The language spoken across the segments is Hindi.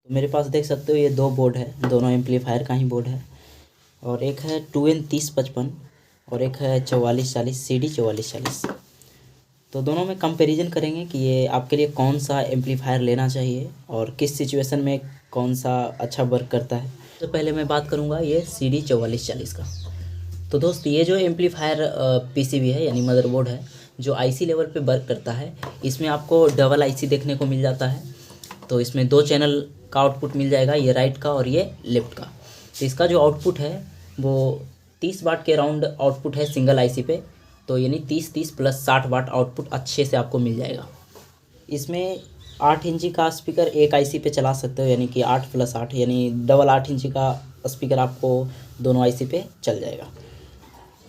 मेरे पास देख सकते हो ये दो बोर्ड है, दोनों एम्पलीफायर का ही बोर्ड है। और एक है 2N3055 और एक है 4440 CD 4440। तो दोनों में कंपैरिजन करेंगे कि ये आपके लिए कौन सा एम्पलीफायर लेना चाहिए और किस सिचुएशन में कौन सा अच्छा वर्क करता है। तो पहले मैं बात करूँगा ये CD 4440 का। तो दोस्त ये जो एम्पलीफायर PCB है यानी मदरबोर्ड है, जो IC लेवल पे वर्क करता है, इसमें आपको डबल IC देखने को मिल जाता है। तो इसमें 2 चैनल का आउटपुट मिल जाएगा, ये राइट का और ये लेफ्ट का। तो इसका जो आउटपुट है वो 30 वाट के अराउंड आउटपुट है सिंगल IC पे। तो यानी 30 प्लस 60 वाट आउटपुट अच्छे से आपको मिल जाएगा। इसमें 8 इंची का स्पीकर एक IC पे चला सकते हो, यानी कि 8 + 8 यानी डबल 8 इंची का स्पीकर आपको दोनों IC पे चल जाएगा।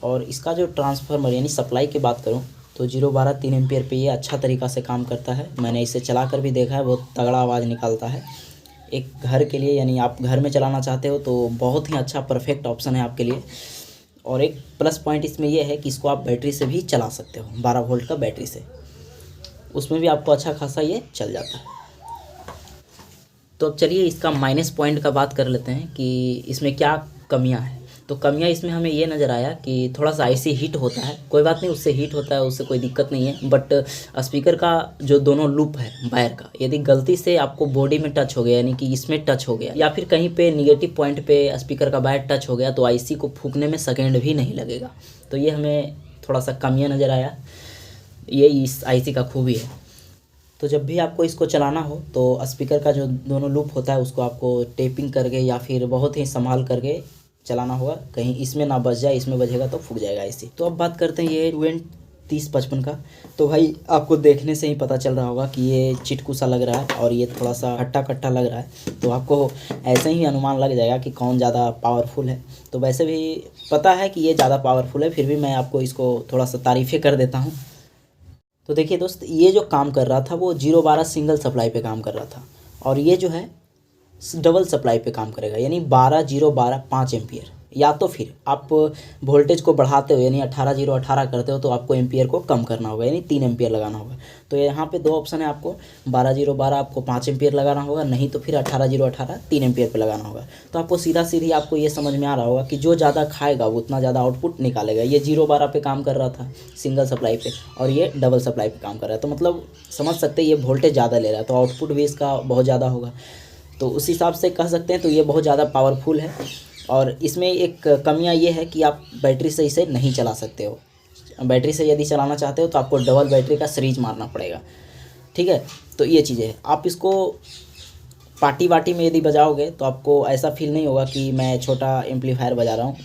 और इसका जो ट्रांसफार्मर यानी सप्लाई की बात करूँ तो 012 3 एम्पियर पे ये अच्छा तरीक़ा से काम करता है। मैंने इसे चला कर भी देखा है, बहुत तगड़ा आवाज़ निकालता है। एक घर के लिए यानी आप घर में चलाना चाहते हो तो बहुत ही अच्छा परफेक्ट ऑप्शन है आपके लिए। और एक प्लस पॉइंट इसमें यह है कि इसको आप बैटरी से भी चला सकते हो, 12 वोल्ट का बैटरी से, उसमें भी आपको अच्छा खासा ये चल जाता है। तो अब चलिए इसका माइनस पॉइंट का बात कर लेते हैं कि इसमें क्या कमियां हैं। तो कमियां इसमें हमें ये नज़र आया कि थोड़ा सा IC हीट होता है। कोई बात नहीं, उससे हीट होता है, उससे कोई दिक्कत नहीं है। बट स्पीकर का जो दोनों लूप है वायर का, यदि गलती से आपको बॉडी में टच हो गया यानी कि इसमें टच हो गया या फिर कहीं पे निगेटिव पॉइंट पे स्पीकर का वायर टच हो गया तो IC को फूकने में सेकेंड भी नहीं लगेगा। तो ये हमें थोड़ा सा कमियाँ नज़र आया, ये इस IC का खूबी है। तो जब भी आपको इसको चलाना हो तो स्पीकर का जो दोनों लूप होता है उसको आपको टेपिंग करके या फिर बहुत ही संभाल करके चलाना होगा, कहीं इसमें ना बज जाए, इसमें बजेगा तो फूक जाएगा IC। तो अब बात करते हैं ये 2N3055 का। तो भाई आपको देखने से ही पता चल रहा होगा कि ये चिटकू सा लग रहा है और ये थोड़ा सा हट्टा कट्टा लग रहा है। तो आपको ऐसे ही अनुमान लग जाएगा कि कौन ज़्यादा पावरफुल है। तो वैसे भी पता है कि ये ज़्यादा पावरफुल है, फिर भी मैं आपको इसको थोड़ा सा तारीफ़ें कर देता हूँ। तो देखिए दोस्त, ये जो काम कर रहा था वो 012 सिंगल सप्लाई पे काम कर रहा था और ये जो है डबल सप्लाई पे काम करेगा, यानी 12 0 12 5 एम्पियर। या तो फिर आप वोल्टेज को बढ़ाते हो यानी 18 0 18 करते हो तो आपको एम्पियर को कम करना होगा, यानी 3 एम्पियर लगाना होगा। तो यहाँ पे 2 ऑप्शन है, आपको 12 0 12 आपको 5 एम्पियर लगाना होगा, नहीं तो फिर 18 0 18 3 एम्पियर पे लगाना होगा। तो आपको सीधा सीधी आपको ये समझ में आ रहा होगा कि जो ज़्यादा खाएगा वो उतना ज़्यादा आउटपुट निकालेगा। ये 0 12 पे काम कर रहा था सिंगल सप्लाई पे और ये डबल सप्लाई पे काम कर रहा है, तो मतलब समझ सकते हैं ये वोल्टेज ज़्यादा ले रहा है तो आउटपुट भी इसका बहुत ज़्यादा होगा। तो उस हिसाब से कह सकते हैं तो ये बहुत ज़्यादा पावरफुल है। और इसमें एक कमियां ये है कि आप बैटरी से इसे नहीं चला सकते हो। बैटरी से यदि चलाना चाहते हो तो आपको डबल बैटरी का सीरीज मारना पड़ेगा, ठीक है। तो ये चीज़ें है, आप इसको पार्टी वार्टी में यदि बजाओगे तो आपको ऐसा फील नहीं होगा कि मैं छोटा एम्पलीफायर बजा रहा हूँ।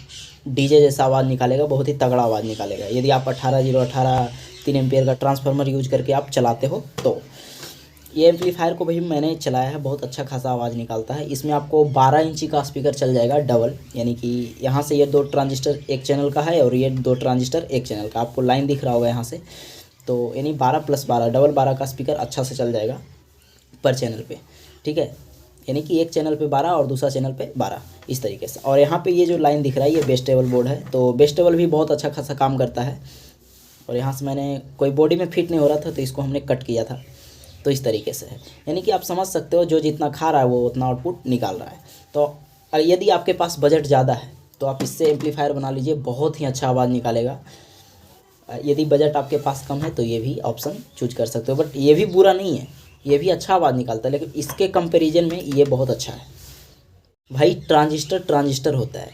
DJ जैसा आवाज़ निकालेगा, बहुत ही तगड़ा आवाज़ निकालेगा यदि आप 18 0 18 3 एम्पियर का ट्रांसफार्मर यूज करके आप चलाते हो। तो ये एम्पलीफायर को भी मैंने चलाया है, बहुत अच्छा खासा आवाज़ निकालता है। इसमें आपको 12 इंची का स्पीकर चल जाएगा डबल, यानी कि यहाँ से ये 2 ट्रांजिस्टर एक चैनल का है और ये 2 ट्रांजिस्टर एक चैनल का, आपको लाइन दिख रहा होगा यहाँ से। तो यानी 12 + 12 डबल 12 का स्पीकर अच्छा से चल जाएगा पर चैनल पे, ठीक है। यानी कि एक चैनल पे 12 और दूसरा चैनल पे 12, इस तरीके से। और यहाँ पे ये जो लाइन दिख रहा है ये बेस टेबल बोर्ड है, तो बेस टेबल भी बहुत अच्छा खासा काम करता है। और यहाँ से मैंने कोई बॉडी में फिट नहीं हो रहा था तो इसको हमने कट किया था, तो इस तरीके से है। यानी कि आप समझ सकते हो जो जितना खा रहा है वो उतना आउटपुट निकाल रहा है। तो यदि आपके पास बजट ज़्यादा है तो आप इससे एम्पलीफायर बना लीजिए, बहुत ही अच्छा आवाज़ निकालेगा। यदि बजट आपके पास कम है तो ये भी ऑप्शन चूज कर सकते हो, बट ये भी बुरा नहीं है, ये भी अच्छा आवाज़ निकालता है, लेकिन इसके कंपेरिजन में ये बहुत अच्छा है। भाई ट्रांजिस्टर होता है,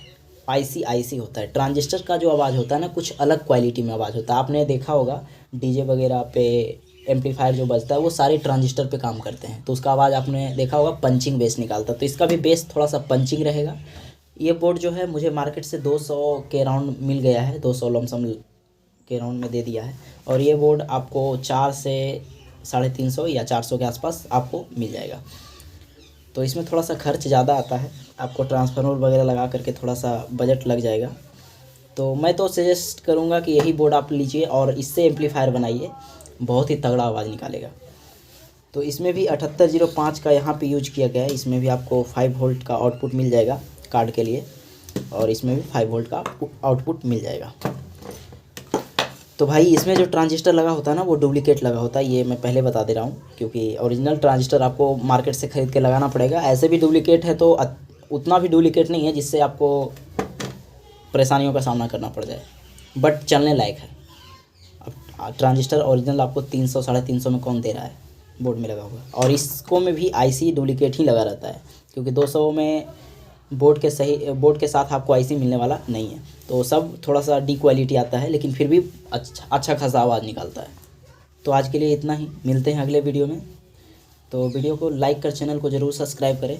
IC होता है। ट्रांजिस्टर का जो आवाज़ होता है ना, कुछ अलग क्वालिटी में आवाज़ होता है। आपने देखा होगा DJ वगैरह पे एम्पलीफायर जो बजता है वो सारे ट्रांजिस्टर पे काम करते हैं, तो उसका आवाज़ आपने देखा होगा पंचिंग बेस निकालता है। तो इसका भी बेस थोड़ा सा पंचिंग रहेगा। ये बोर्ड जो है मुझे मार्केट से 200 के राउंड मिल गया है, 200 लमसम के राउंड में दे दिया है। और ये बोर्ड आपको 4 से 350 या 400 के आसपास आपको मिल जाएगा। तो इसमें थोड़ा सा खर्च ज़्यादा आता है, आपको ट्रांसफार्मर वगैरह लगा करके थोड़ा सा बजट लग जाएगा। तो मैं तो सजेस्ट करूँगा कि यही बोर्ड आप लीजिए और इससे एम्पलीफायर बनाइए, बहुत ही तगड़ा आवाज़ निकालेगा। तो इसमें भी 7805 का यहाँ पे यूज किया गया है। इसमें भी आपको 5 वोल्ट का आउटपुट मिल जाएगा कार्ड के लिए, और इसमें भी 5 वोल्ट का आउटपुट मिल जाएगा। तो भाई इसमें जो ट्रांजिस्टर लगा होता है ना वो डुप्लीकेट लगा होता है, ये मैं पहले बता दे रहा हूँ, क्योंकि ओरिजिनल ट्रांजिस्टर आपको मार्केट से ख़रीद के लगाना पड़ेगा। ऐसे भी डुप्लीकेट है तो उतना भी डुप्लीकेट नहीं है जिससे आपको परेशानियों का सामना करना पड़ जाए, बट चलने लायक है। अब ट्रांजिस्टर ओरिजिनल आपको 300 350 में कौन दे रहा है बोर्ड में लगा हुआ, और इसको में भी आईसी डुप्लीकेट ही लगा रहता है, क्योंकि 200 में बोर्ड के साथ आपको आईसी मिलने वाला नहीं है। तो सब थोड़ा सा डी क्वालिटी आता है, लेकिन फिर भी अच्छा खासा आवाज़ निकालता है। तो आज के लिए इतना ही, मिलते हैं अगले वीडियो में। तो वीडियो को लाइक कर चैनल को ज़रूर सब्सक्राइब करें।